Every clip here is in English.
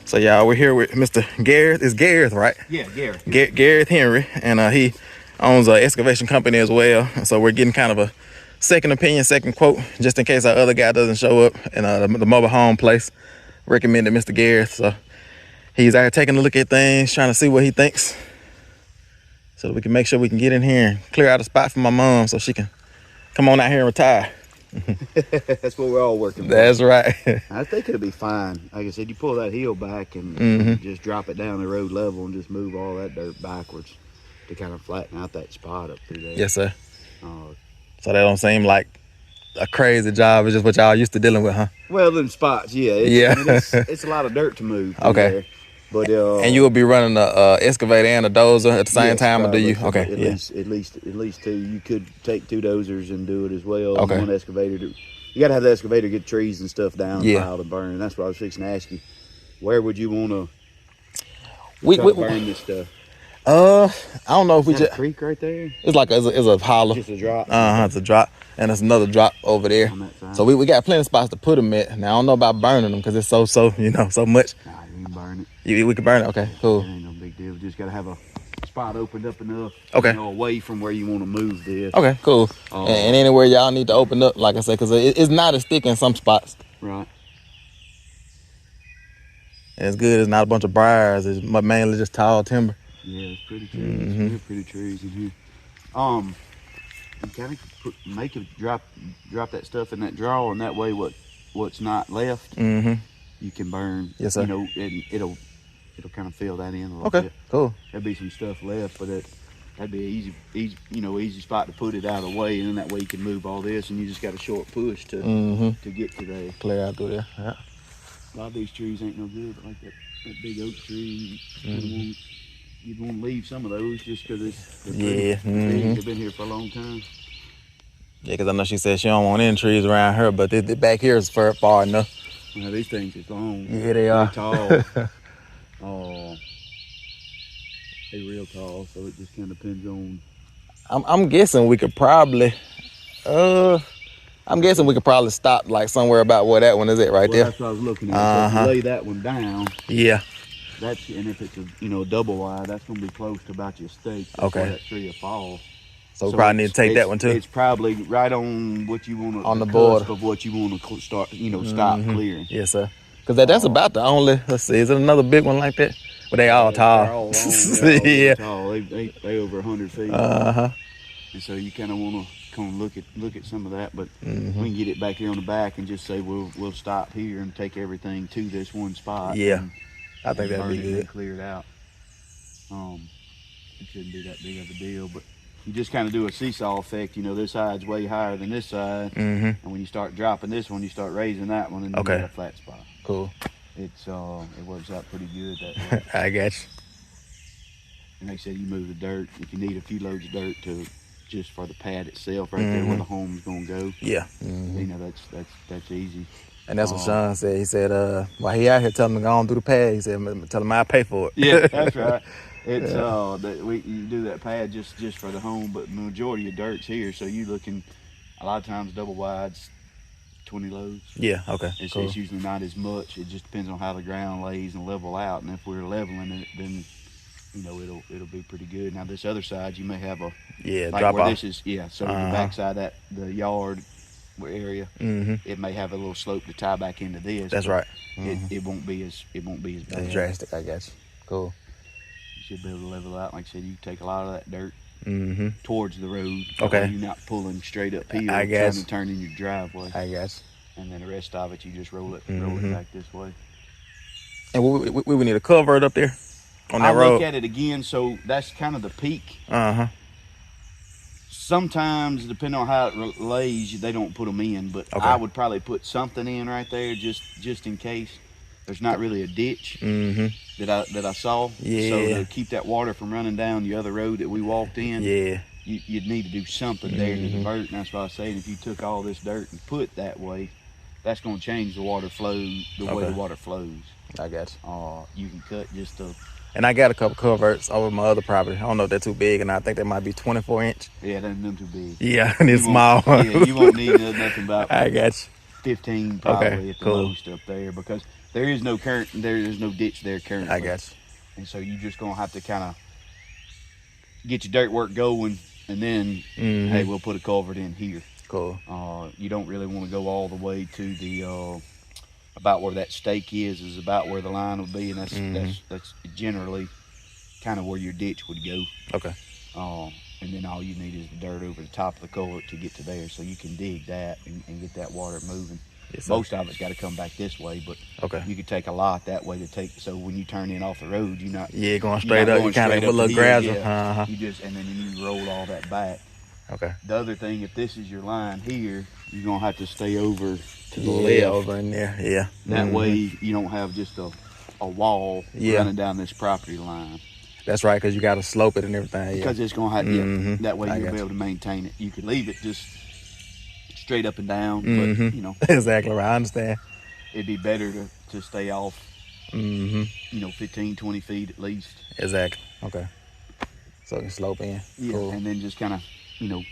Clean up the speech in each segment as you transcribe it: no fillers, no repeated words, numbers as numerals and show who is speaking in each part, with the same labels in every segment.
Speaker 1: So y'all, we're here with Mr. Gareth. It's Gareth, right?
Speaker 2: Yeah, Gareth.
Speaker 1: Gareth Henry, and he owns an excavation company as well. So we're getting kind of a second opinion, second quote, just in case our other guy doesn't show up. And the mobile home place recommended Mr. Gareth. So he's out here taking a look at things, trying to see what he thinks, so that we can make sure we can get in here and clear out a spot for my mom so she can come on out here and retire.
Speaker 2: That's what we're all working for.
Speaker 1: That's right.
Speaker 2: I think it'll be fine. Like I said, you pull that hill back and just drop it down the road level and just move all that dirt backwards to kind of flatten out that spot up through there.
Speaker 1: Yes, sir. So that don't seem like a crazy job. It's just what y'all used to dealing with, huh?
Speaker 2: Well, them spots, yeah.
Speaker 1: Yeah.
Speaker 2: I mean, it's a lot of dirt to move.
Speaker 1: Okay.
Speaker 2: There. But
Speaker 1: and you will be running the excavator and a dozer at the same time, or do you? Okay.
Speaker 2: At least two. You could take two dozers and do it as well.
Speaker 1: Okay.
Speaker 2: One excavator. You got to have the excavator get trees and stuff down, piled and burn. That's what I was fixing to ask you. Where would you want to burn this stuff?
Speaker 1: I don't know if we just
Speaker 2: a creek right there.
Speaker 1: It's like it's a hollow.
Speaker 2: Just a drop.
Speaker 1: It's a drop, and there's another drop over there. So we got plenty of spots to put them at. Now I don't know about burning them because it's so so much.
Speaker 2: Nah, you can burn it.
Speaker 1: We can burn it. Okay, cool.
Speaker 2: It ain't no big deal. Just gotta have a spot opened up enough.
Speaker 1: Okay.
Speaker 2: Away from where you want to move this.
Speaker 1: Okay, cool. And anywhere y'all need to open up, like I said, because it's not as thick in some spots.
Speaker 2: Right.
Speaker 1: And it's good. It's not a bunch of briars. It's mainly just tall timber.
Speaker 2: Yeah, it's pretty trees. Real pretty trees in here. You kind of make it drop that stuff in that drawer, and that way what's not left, you can burn.
Speaker 1: Yes, sir.
Speaker 2: And it'll kind of fill that in a little bit.
Speaker 1: Okay, cool.
Speaker 2: There'll be some stuff left, but that'd be an easy spot to put it out of the way, and then that way you can move all this, and you just got a short push to get to there.
Speaker 1: Clear out through there. Yeah.
Speaker 2: A lot of these trees ain't no good, but like that big oak tree. You'd want to leave some of those just because they've been here for a long time.
Speaker 1: Yeah, because I know she said she don't want any trees around her, but the back here is far enough.
Speaker 2: Well, these things is long.
Speaker 1: Yeah, they are.
Speaker 2: Tall. They're real tall, so it just kind of depends on.
Speaker 1: I'm guessing we could probably. I'm guessing we could probably stop like somewhere about where that one is at right there.
Speaker 2: That's what I was looking at. So if you lay that one down.
Speaker 1: Yeah.
Speaker 2: And if it's a double wide, that's gonna be close to about your stake.
Speaker 1: Okay.
Speaker 2: That tree will fall.
Speaker 1: So we probably need to take that one too.
Speaker 2: It's probably right on what you want to
Speaker 1: on the border
Speaker 2: of what you want to start. Stop clearing.
Speaker 1: Yes, sir. Because that's about the only. Let's see, is it another big one like that? But they all tall.
Speaker 2: They're all long.
Speaker 1: Yeah.
Speaker 2: Tall. They over 100 feet. And so you kind of want to come look at some of that, but we can get it back here on the back and just say we'll stop here and take everything to this one spot.
Speaker 1: Yeah. I think that'd be good.
Speaker 2: Clear it out. It shouldn't be that big of a deal, but you just kind of do a seesaw effect. This side's way higher than this side, and when you start dropping this one, you start raising that one, and you get a flat spot.
Speaker 1: Cool.
Speaker 2: It works out pretty good that way.
Speaker 1: I got you.
Speaker 2: And like I said, you move the dirt. If you need a few loads of dirt just for the pad itself, right there where the home's gonna go.
Speaker 1: Yeah.
Speaker 2: That's easy.
Speaker 1: And that's what Sean said. He said, while he out here telling me to go on through the pad, he said, tell him I'll pay for it.
Speaker 2: Yeah, that's right. It's you do that pad just for the home, but the majority of dirt's here, so you looking a lot of times double wides, 20 loads.
Speaker 1: Yeah, okay.
Speaker 2: It's
Speaker 1: cool.
Speaker 2: Usually not as much. It just depends on how the ground lays and level out. And if we're leveling it, then it'll be pretty good. Now this other side, you may have a like
Speaker 1: drop
Speaker 2: where
Speaker 1: off.
Speaker 2: This is so the backside that the yard area, it may have a little slope to tie back into this.
Speaker 1: That's right.
Speaker 2: It won't be as bad.
Speaker 1: That's drastic, I guess. Cool.
Speaker 2: You should be able to level out. Like I said, you take a lot of that dirt towards the road.
Speaker 1: Okay.
Speaker 2: You're not pulling straight uphill.
Speaker 1: I guess.
Speaker 2: Trying to turn in your driveway.
Speaker 1: I guess.
Speaker 2: And then the rest of it, you just roll it back this way.
Speaker 1: And we would need a culvert up there on that road.
Speaker 2: I'll look at it again. So that's kind of the peak. Sometimes, depending on how it lays, they don't put them in, but I would probably put something in right there just in case. There's not really a ditch that I saw.
Speaker 1: Yeah.
Speaker 2: So to keep that water from running down the other road that we walked in, you'd need to do something there to divert. And that's why I was saying, if you took all this dirt and put it that way, that's going to change the water flow, the way the water flows.
Speaker 1: I got you.
Speaker 2: You can cut just to.
Speaker 1: And I got a couple culverts over my other property. I don't know if they're too big, and I think they might be 24 inch.
Speaker 2: Yeah, them too big.
Speaker 1: Yeah, and it's small.
Speaker 2: Yeah, you won't need nothing about.
Speaker 1: I got
Speaker 2: 15 probably
Speaker 1: Okay,
Speaker 2: at the
Speaker 1: cool.
Speaker 2: most up there, because there is no current, there is no ditch there currently.
Speaker 1: I got you.
Speaker 2: And so you just gonna have to kind of get your dirt work going, and then hey, we'll put a culvert in here.
Speaker 1: Cool.
Speaker 2: You don't really want to go all the way to the about where that stake is about where the line would be, and that's generally kind of where your ditch would go.
Speaker 1: Okay.
Speaker 2: And then all you need is the dirt over the top of the culvert to get to there, so you can dig that and get that water moving.
Speaker 1: Yes, sir.
Speaker 2: Most of it's got to come back this way, but you could take a lot that way to take. So when you turn in off the road, you're not
Speaker 1: going straight up. You kind of a little gradual.
Speaker 2: Yeah. You just and then you roll all that back.
Speaker 1: Okay.
Speaker 2: The other thing, if this is your line here, you're gonna have to stay over to the
Speaker 1: left.
Speaker 2: over
Speaker 1: in there. Yeah.
Speaker 2: That way you don't have just a wall running down this property line.
Speaker 1: That's right, because you got to slope it and everything.
Speaker 2: Because it's gonna have that way you'll be able to maintain it. You could leave it just straight up and down, but you know.
Speaker 1: Exactly right. I understand.
Speaker 2: It'd be better to stay off, you know, 15, 20 feet at least.
Speaker 1: Exactly. Okay. So you can slope in.
Speaker 2: Yeah, cool. And then just kind of, you know,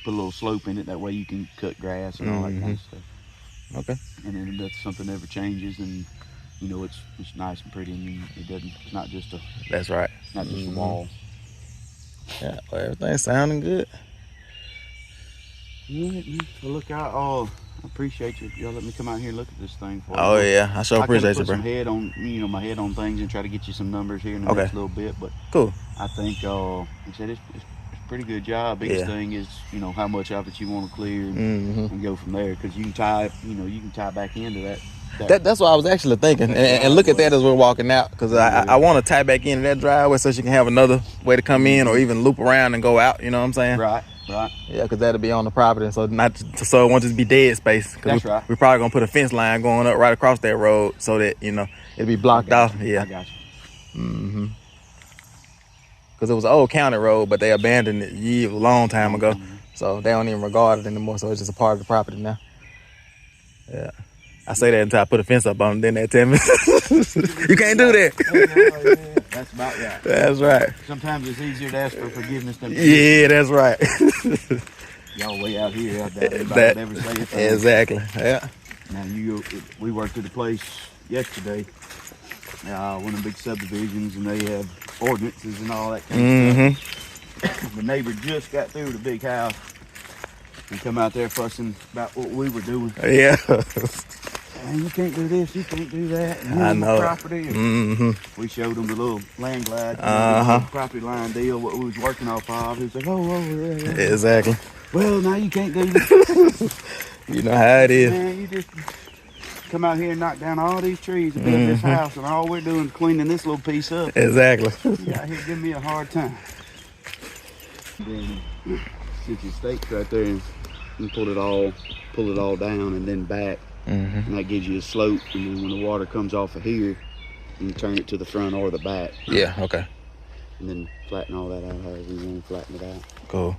Speaker 2: put a little slope in it. That way you can cut grass and all that kind of stuff.
Speaker 1: Okay.
Speaker 2: And then if that's something ever changes, and you know it's nice and pretty, and it doesn't. It's not just a.
Speaker 1: That's right.
Speaker 2: Not just a wall.
Speaker 1: Yeah. Well, everything's sounding good.
Speaker 2: All right, man. Well, look out. Oh, I appreciate you. Y'all let me come out here and look at this thing for you.
Speaker 1: Oh yeah, I sure appreciate you, bro.
Speaker 2: Some head on, you know, my head on things, and try to get you some numbers here in the next little bit. But
Speaker 1: cool.
Speaker 2: I think, like I said, it's a pretty good job. Biggest thing is, you know, how much of it you want to clear and go from there, because you can tie, you know, you can tie back into that.
Speaker 1: That's what I was actually thinking, and look at that as we're walking out, because I want to tie back into that driveway so she can have another way to come in, or even loop around and go out. You know what I'm saying?
Speaker 2: Right.
Speaker 1: Yeah, because that'll be on the property, so it won't just be dead space.
Speaker 2: That's right.
Speaker 1: We're probably gonna put a fence line going up right across that road, so that it'll be blocked off. Yeah.
Speaker 2: I got you.
Speaker 1: Because it was an old county road, but they abandoned it a long time ago, so they don't even regard it anymore. So it's just a part of the property now. Yeah. I say that until I put a fence up on them, then they tell me, you can't do that.
Speaker 2: That's about right.
Speaker 1: That's right.
Speaker 2: Sometimes it's easier to ask for forgiveness than
Speaker 1: that's right.
Speaker 2: Y'all way out here, I doubt anybody would ever say it.
Speaker 1: Exactly, yeah.
Speaker 2: Now, we worked at a place yesterday, one of the big subdivisions, and they have ordinances and all that kind of stuff. The neighbor just got through the big house and come out there fussing about what we were doing.
Speaker 1: Yeah.
Speaker 2: Man, you can't do this, you can't do that. And
Speaker 1: I know.
Speaker 2: Property. We showed them the little land glide, property line deal, what we was working off of. He was like, yeah.
Speaker 1: Exactly.
Speaker 2: Well, now you can't do this.
Speaker 1: You know how it is.
Speaker 2: Man, you just come out here and knock down all these trees and build this house, and all we're doing is cleaning this little piece up.
Speaker 1: Exactly.
Speaker 2: You out here giving me a hard time. Then sit your stakes right there and pull it all down and then back. And that gives you a slope, and then when the water comes off of here, you turn it to the front or the back.
Speaker 1: Yeah, okay.
Speaker 2: And then flatten all that out however you want to flatten it out.
Speaker 1: Cool.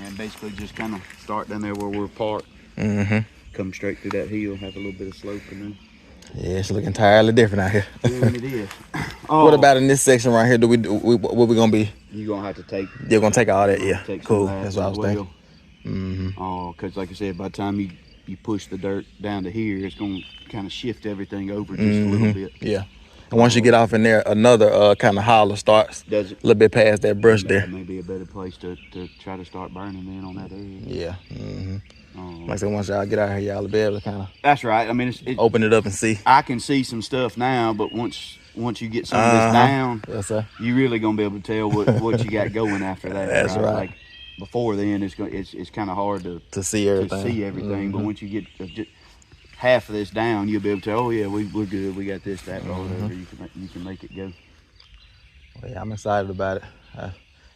Speaker 2: And basically just kind of start down there where we're parked. Come straight through that hill, have a little bit of slope in there.
Speaker 1: Yeah, it's looking entirely different out here.
Speaker 2: Yeah, it is.
Speaker 1: What about in this section right here? What we gonna be?
Speaker 2: You're gonna have to take.
Speaker 1: You're gonna take all that, yeah. Cool.
Speaker 2: That's
Speaker 1: what I was thinking.
Speaker 2: Because like I said, by the time you push the dirt down to here, it's gonna kind of shift everything over just a little bit.
Speaker 1: Yeah. And once you get off in there, another kind of holler starts.
Speaker 2: Does it?
Speaker 1: A little bit past that brush there.
Speaker 2: That may be a better place to try to start burning in on that area.
Speaker 1: Yeah. Like I said, once y'all get out here, y'all will be able to kind of.
Speaker 2: That's right. I mean,
Speaker 1: open it up and see.
Speaker 2: I can see some stuff now, but once you get some of this down,
Speaker 1: yes, sir,
Speaker 2: you really gonna be able to tell what you got going after that.
Speaker 1: That's right.
Speaker 2: Like before then, it's kind of hard to see everything. But once you get just half of this down, you'll be able to tell, oh yeah, we're good. We got this, that, or whatever. You can make it go.
Speaker 1: Well, yeah, I'm excited about it.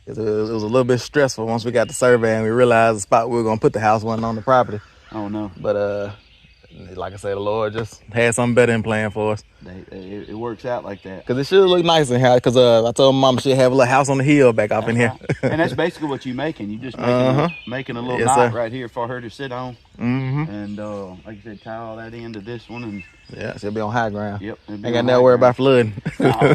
Speaker 1: It was a little bit stressful once we got the survey and we realized the spot we were gonna put the house wasn't on the property.
Speaker 2: Oh no!
Speaker 1: But like I said, the Lord just had something better in plan for us.
Speaker 2: It works out like that.
Speaker 1: Cause it should look nice in here. Cause I told Mama she'd have a little house on the hill back up in here.
Speaker 2: And that's basically what you're making. You just making a little knot right here for her to sit on. And like I said, tie all that into this one, and
Speaker 1: yeah, she'll be on high ground.
Speaker 2: Yep.
Speaker 1: Ain't got nothing to worry about flooding.
Speaker 2: Oh,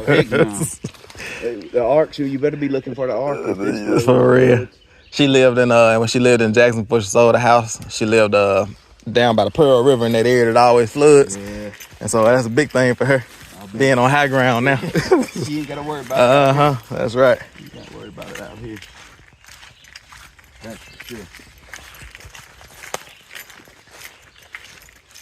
Speaker 2: The arc, so you better be looking for the arc. With this
Speaker 1: For real. She lived in when she lived in Jackson before she sold the house. She lived down by the Pearl River in that area that always floods.
Speaker 2: Yeah.
Speaker 1: And so that's a big thing for her. Being on high ground now.
Speaker 2: You ain't gotta worry about it.
Speaker 1: That's right.
Speaker 2: You ain't gotta worry about it out here. That's for sure.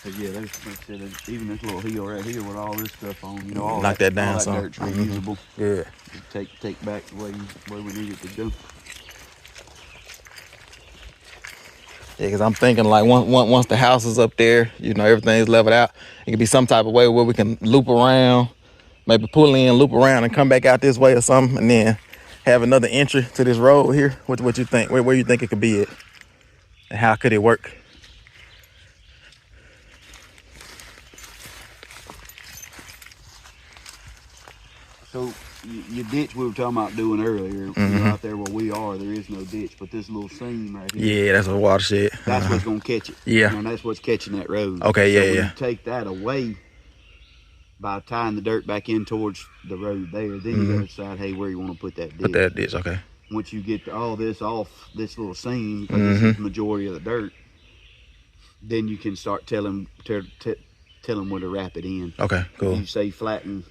Speaker 2: But yeah, there's even this little hill right here with all this stuff on, you know, all
Speaker 1: knock that down
Speaker 2: all that
Speaker 1: some.
Speaker 2: dirt's reusable.
Speaker 1: Yeah.
Speaker 2: Take back the way we need it to go.
Speaker 1: Yeah, because I'm thinking like once the house is up there, you know, everything's leveled out. It could be some type of way where we can loop around, maybe pull in, loop around, and come back out this way or something, and then have another entry to this road here. What you think? Where you think it could be at? And how could it work?
Speaker 2: So your ditch we were talking about doing earlier, you know, out there where we are, there is no ditch, but this little seam right here.
Speaker 1: Yeah, that's a watershed.
Speaker 2: That's what's gonna catch it.
Speaker 1: Yeah.
Speaker 2: And that's what's catching that road.
Speaker 1: Okay,
Speaker 2: so
Speaker 1: yeah,
Speaker 2: when
Speaker 1: yeah.
Speaker 2: you take that away by tying the dirt back in towards the road there, then you gotta decide, hey, where you want to put that ditch.
Speaker 1: Put that ditch, okay.
Speaker 2: Once you get all this off this little seam, because this is the majority of the dirt, then you can start tell them where to wrap it in.
Speaker 1: Okay, cool.
Speaker 2: You say flatten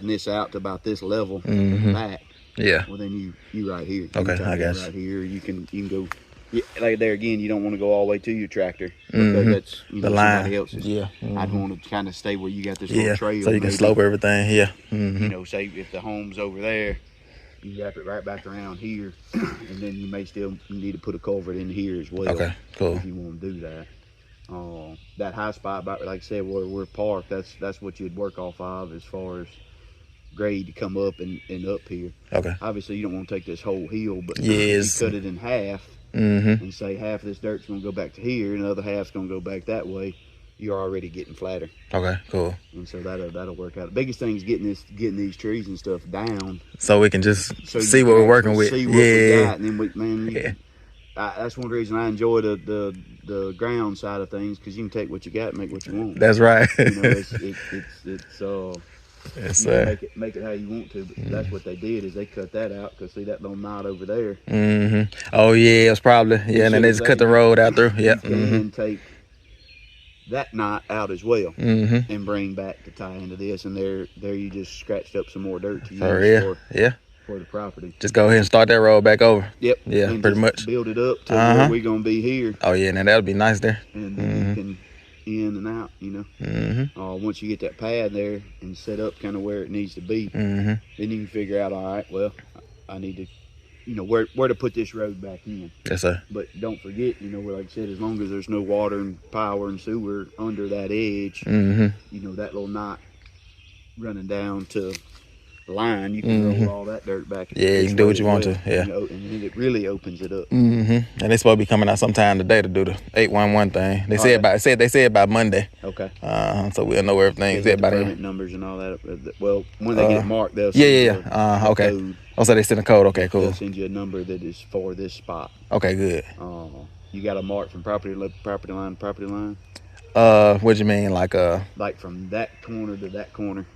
Speaker 2: this out to about this level back.
Speaker 1: Yeah.
Speaker 2: Well, then you right here.
Speaker 1: Okay, I guess.
Speaker 2: Right here, you can go. Yeah, like there again, you don't want to go all the way to your tractor because that's
Speaker 1: the line.
Speaker 2: Somebody else's.
Speaker 1: Yeah.
Speaker 2: I'd want to kind of stay where you got this little trail.
Speaker 1: So you can
Speaker 2: maybe.
Speaker 1: slope everything. Yeah.
Speaker 2: You know, say if the home's over there, you wrap it right back around here, and then you may still need to put a culvert in here as well.
Speaker 1: Okay, cool.
Speaker 2: If you want to do that. That high spot, like I said, where we're parked, that's what you'd work off of as far as grade to come up and up here.
Speaker 1: Okay.
Speaker 2: Obviously, you don't want to take this whole hill, but
Speaker 1: yes.
Speaker 2: you cut it in half and say half of this dirt's going to go back to here, and the other half's going to go back that way. You're already getting flatter.
Speaker 1: Okay, cool.
Speaker 2: And so that'll work out. The biggest thing is getting these trees and stuff down,
Speaker 1: so we can just see what we're working with.
Speaker 2: See what we got, and then that's one reason I enjoy the ground side of things, because you can take what you got and make what you want.
Speaker 1: That's right.
Speaker 2: You know,
Speaker 1: yes,
Speaker 2: make it how you want to, but that's what they did, is they cut that out, because see that little knot over there.
Speaker 1: Oh yeah, it's probably and then they just cut the road out through. Yeah.
Speaker 2: You can take that knot out as well and bring back to tie into this, and there you just scratched up some more dirt to use for the property. Just
Speaker 1: go ahead and start that road back over.
Speaker 2: Yep.
Speaker 1: Yeah,
Speaker 2: and
Speaker 1: pretty much.
Speaker 2: Build it up to where we're gonna be here.
Speaker 1: Oh yeah, now that'll be nice there.
Speaker 2: And then you can in and out, you know. Once you get that pad there and set up kind of where it needs to be, then you can figure out, all right, well, I need to, you know, where to put this road back in.
Speaker 1: Yes, sir.
Speaker 2: But don't forget, you know, like I said, as long as there's no water and power and sewer under that edge, you know, that little knot running down to the line, you can roll all that dirt back.
Speaker 1: Yeah, you can do what you want to. Yeah.
Speaker 2: You know, and then it really opens it up.
Speaker 1: And they're supposed to be coming out sometime today to do the 811 thing. They said by Monday.
Speaker 2: Okay.
Speaker 1: So we'll know where everything's at by then.
Speaker 2: Permit numbers and all that. Well, when they get it marked, they'll
Speaker 1: send okay.
Speaker 2: Code.
Speaker 1: Oh, so they send a code. Okay, cool.
Speaker 2: They'll send you a number that is for this spot.
Speaker 1: Okay, good.
Speaker 2: You got a mark from property line to property line?
Speaker 1: What you mean, like
Speaker 2: from that corner to that corner?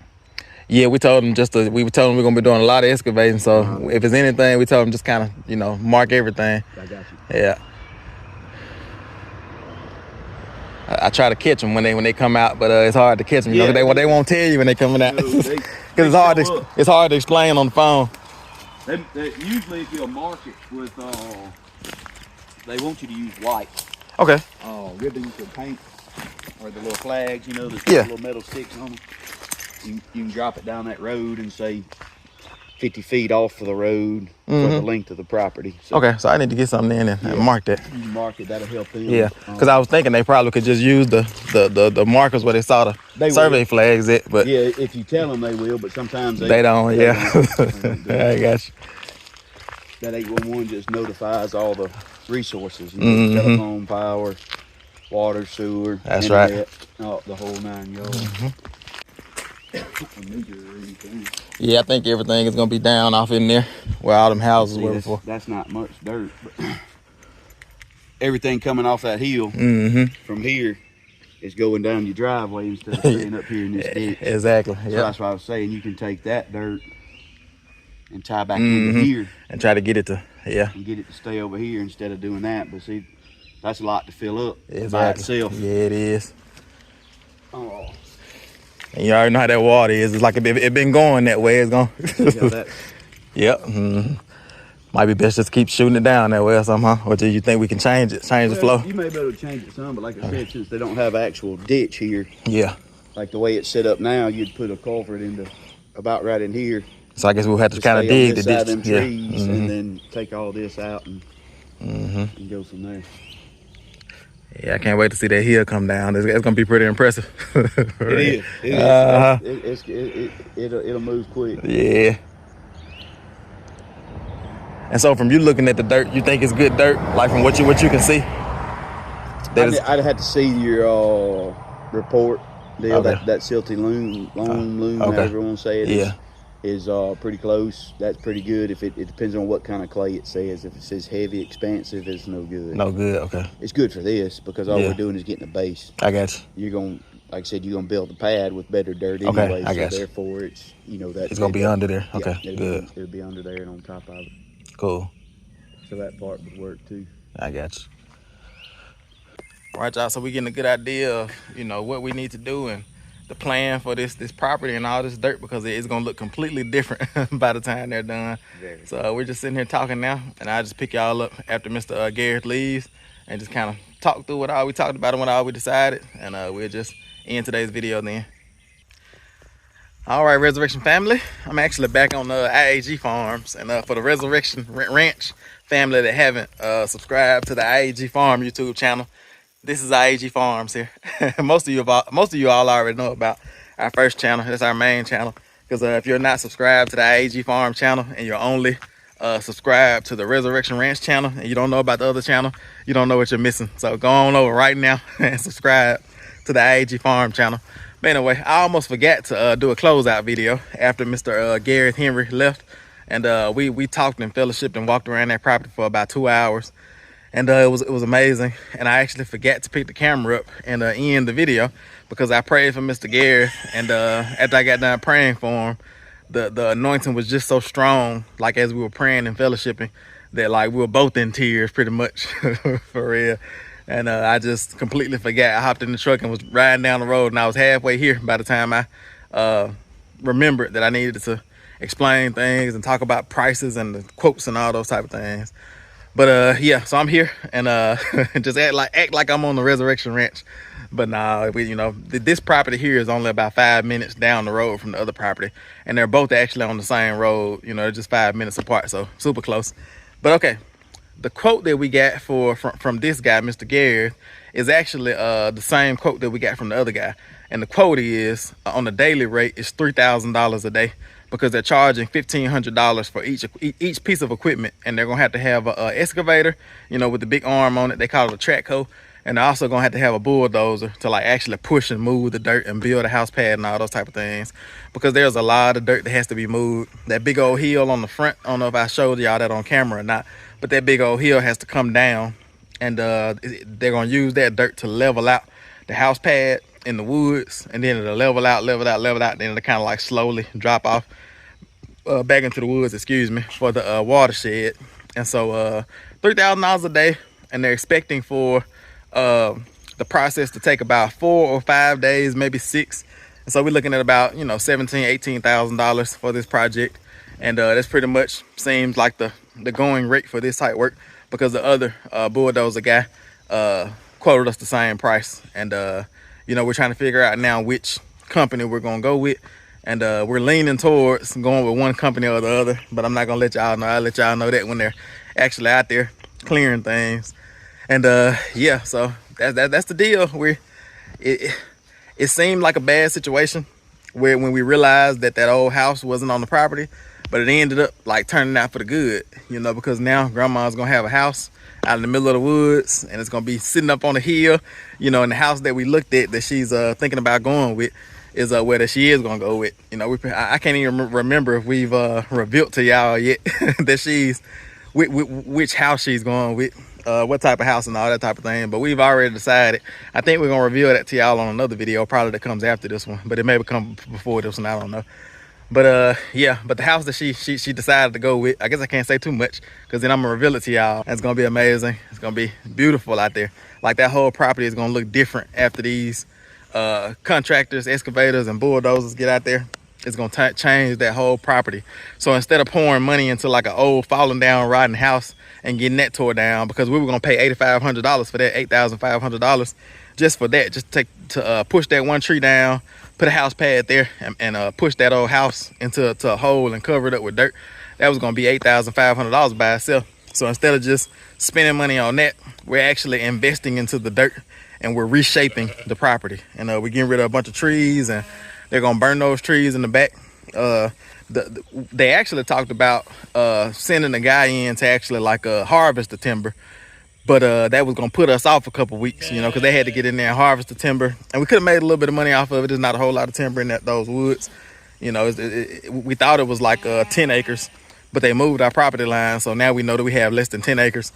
Speaker 1: Yeah, we told them we're gonna be doing a lot of excavating. So if it's anything, we told them just kind of, you know, mark everything.
Speaker 2: I got you.
Speaker 1: Yeah. I try to catch them when they come out, but it's hard to catch them. You know, they won't tell you when they coming out, because it's hard to explain on the phone.
Speaker 2: They usually, if you'll mark it with, they want you to use white.
Speaker 1: Okay.
Speaker 2: Ribbons or paint, or the little flags, you know, the little metal sticks on them. You can drop it down that road and say 50 feet off of the road for the length of the property. So,
Speaker 1: okay, so I need to get something in and mark that.
Speaker 2: You mark it, that'll help them.
Speaker 1: Yeah, because I was thinking they probably could just use the markers where they saw the survey flags at. But
Speaker 2: yeah, if you tell them they will, but sometimes
Speaker 1: they don't. Yeah, I got you.
Speaker 2: That 811 just notifies all the resources, you know, telephone, power, water, sewer,
Speaker 1: that's
Speaker 2: internet,
Speaker 1: right.
Speaker 2: The whole 9 yards.
Speaker 1: Yeah, I think everything is gonna be down off in there where all them houses were before.
Speaker 2: That's not much dirt, but everything coming off that hill from here is going down your driveway instead of staying up here in this ditch.
Speaker 1: Exactly.
Speaker 2: So that's why I was saying you can take that dirt and tie back into here.
Speaker 1: And try to get it to,
Speaker 2: and get it to stay over here instead of doing that. But see, that's a lot to fill up by
Speaker 1: exactly.
Speaker 2: itself.
Speaker 1: Yeah, it is.
Speaker 2: Oh.
Speaker 1: And you already know how that water is. It's like it been going that way. It's going. Yep. Might be best just keep shooting it down that way or somehow. Or do you think we can change it, the flow?
Speaker 2: You may be able to change it some, but like I said, since they don't have actual ditch here, like the way it's set up now, you'd put a culvert into about right in here.
Speaker 1: So I guess we'll have to kind of dig the ditch.
Speaker 2: Them trees and then take all this out and go from there.
Speaker 1: Yeah, I can't wait to see that hill come down. It's gonna be pretty impressive.
Speaker 2: It is. It'll move quick.
Speaker 1: Yeah. And so from you looking at the dirt, you think it's good dirt? Like from what you can see?
Speaker 2: I'd have to see your report deal. That silty loam, however you want to say it, is pretty close. That's pretty good. If it depends on what kind of clay it says. If it says heavy, expansive, it's no good.
Speaker 1: No good, okay.
Speaker 2: It's good for this because all we're doing is getting a base.
Speaker 1: I got you.
Speaker 2: You're going, like I said, you're going to build the pad with better dirt anyway.
Speaker 1: Okay, I got you.
Speaker 2: Therefore, it's,
Speaker 1: it's going to be under there. Okay, good.
Speaker 2: It'll be under there and on top of it.
Speaker 1: Cool.
Speaker 2: So that part would work too.
Speaker 1: I got you. All right, y'all, so we're getting a good idea of, what we need to do and the plan for this property and all this dirt, because it's gonna look completely different by the time they're done. So we're just sitting here talking now, and I'll just pick y'all up after Mr. Gareth leaves and just kind of talk through what all we talked about and what all we decided, and we'll just end today's video then. All right, Resurrection family, I'm actually back on IAG Farms, and for the Resurrection Ranch family that haven't subscribed to the IAG Farm YouTube channel, this is IAG Farms here. most of you all already know about our first channel. That's our main channel. Because if you're not subscribed to the IAG Farm channel and you're only subscribed to the Resurrection Ranch channel and you don't know about the other channel, you don't know what you're missing. So go on over right now and subscribe to the IAG Farm channel. But anyway, I almost forgot to do a closeout video after Mr. Gareth Henry left. And we talked and fellowshipped and walked around that property for about 2 hours. And it was amazing. And I actually forgot to pick the camera up and end the video because I prayed for Mr. Gareth. And after I got done praying for him, the anointing was just so strong, like as we were praying and fellowshipping, that like we were both in tears pretty much, for real. And I just completely forgot. I hopped in the truck and was riding down the road, and I was halfway here by the time I remembered that I needed to explain things and talk about prices and the quotes and all those type of things. But yeah, so I'm here and just act like I'm on the Resurrection Ranch. But nah, this property here is only about 5 minutes down the road from the other property, and they're both actually on the same road. Just 5 minutes apart, so super close. But okay, the quote that we got from this guy, Mr. Gareth, is actually the same quote that we got from the other guy. And the quote is on the daily rate is $3,000 a day, because they're charging $1,500 for each piece of equipment, and they're gonna have to have a excavator, with the big arm on it. They call it a track hoe, and they're also gonna have to have a bulldozer to like actually push and move the dirt and build a house pad and all those type of things, because there's a lot of dirt that has to be moved. That big old hill on the front, I don't know if I showed y'all that on camera or not, but that big old hill has to come down, and they're gonna use that dirt to level out the house pad in the woods, and then it'll level out, then it'll kind of like slowly drop off back into the woods, for the watershed. And so $3,000 a day, and they're expecting for the process to take about 4 or 5 days, maybe 6. And so we're looking at about $17,000, $18,000 for this project, and that's pretty much seems like the going rate for this type work, because the other bulldozer guy quoted us the same price. And we're trying to figure out now which company we're gonna go with, and we're leaning towards going with one company or the other, but I'm not gonna let y'all know. I'll let y'all know that when they're actually out there clearing things. And yeah, so that's the deal. It seemed like a bad situation when we realized that old house wasn't on the property, but it ended up like turning out for the good, because now grandma's gonna have a house out in the middle of the woods, and it's gonna be sitting up on a hill, and the house that we looked at that she's thinking about going with is where that she is gonna go with. I can't even remember if we've revealed to y'all yet that she's which house she's going with, what type of house and all that type of thing, but we've already decided. I think we're gonna reveal that to y'all on another video, probably that comes after this one, but it may come before this one, I don't know. But yeah, but the house that she decided to go with, I guess I can't say too much because then I'm gonna reveal it to y'all. It's gonna be amazing. It's gonna be beautiful out there. Like that whole property is gonna look different after these contractors, excavators, and bulldozers get out there. It's gonna change that whole property. So instead of pouring money into like an old falling down rotten house and getting that tore down, because we were gonna pay $8,500 for that, $8,500 just for that, just to push that one tree down, put a house pad there, and push that old house into a hole and cover it up with dirt. That was gonna be $8,500 by itself. So instead of just spending money on that, we're actually investing into the dirt and we're reshaping the property. And we're getting rid of a bunch of trees, and they're gonna burn those trees in the back. They actually talked about sending a guy in to actually like harvest the timber, but that was gonna put us off a couple weeks, you know, because they had to get in there and harvest the timber, and we could have made a little bit of money off of it. There's not a whole lot of timber in those woods, you know. We thought it was like 10 acres, but they moved our property line, so now we know that we have less than 10 acres,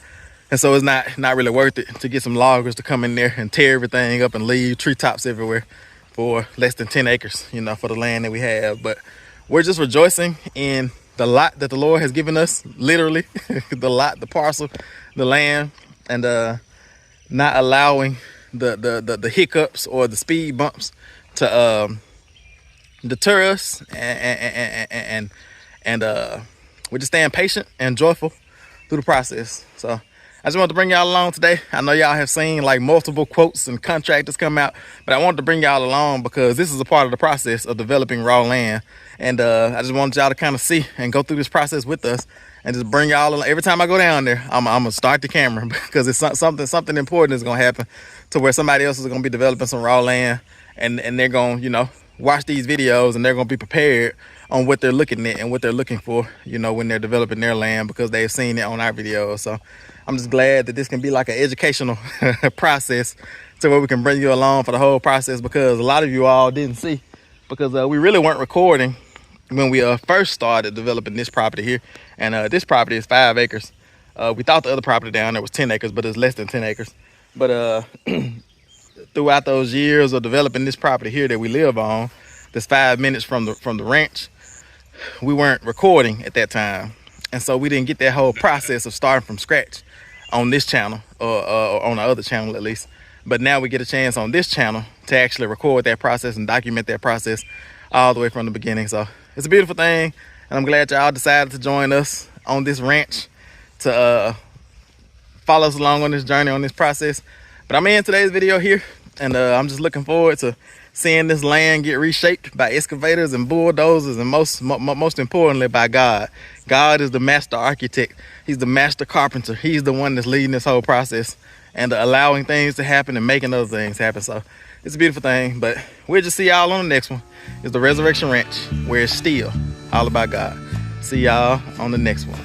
Speaker 1: and so it's not really worth it to get some loggers to come in there and tear everything up and leave treetops everywhere for less than 10 acres, you know, for the land that we have. But we're just rejoicing in the lot that the Lord has given us, literally, the lot, the parcel, the land, and not allowing the hiccups or the speed bumps to deter us, and we're just staying patient and joyful through the process. So I just wanted to bring y'all along today. I know y'all have seen like multiple quotes and contractors come out, but I wanted to bring y'all along because this is a part of the process of developing raw land. And I just wanted y'all to kind of see and go through this process with us, and just bring y'all along. Every time I go down there, I'm gonna start the camera because it's something important is gonna happen to where somebody else is gonna be developing some raw land, and they're gonna, you know, watch these videos, and they're gonna be prepared on what they're looking at and what they're looking for, you know, when they're developing their land, because they've seen it on our videos. So I'm just glad that this can be like an educational process to where we can bring you along for the whole process, because a lot of you all didn't see, because we really weren't recording when we first started developing this property here. And this property is 5 acres. We thought the other property down there was 10 acres, but it's less than 10 acres. But throughout those years of developing this property here that we live on, that's 5 minutes from the ranch, we weren't recording at that time, and so we didn't get that whole process of starting from scratch on this channel, or on the other channel at least. But now we get a chance on this channel to actually record that process and document that process all the way from the beginning. So it's a beautiful thing, and I'm glad y'all decided to join us on this ranch to follow us along on this journey, on this process. But I'm in today's video here, and I'm just looking forward to seeing this land get reshaped by excavators and bulldozers, and most importantly by God. God is the master architect. He's the master carpenter. He's the one that's leading this whole process and allowing things to happen and making other things happen. So it's a beautiful thing. But we'll just see y'all on the next one. It's the Resurrection Ranch, where it's still all about God. See y'all on the next one.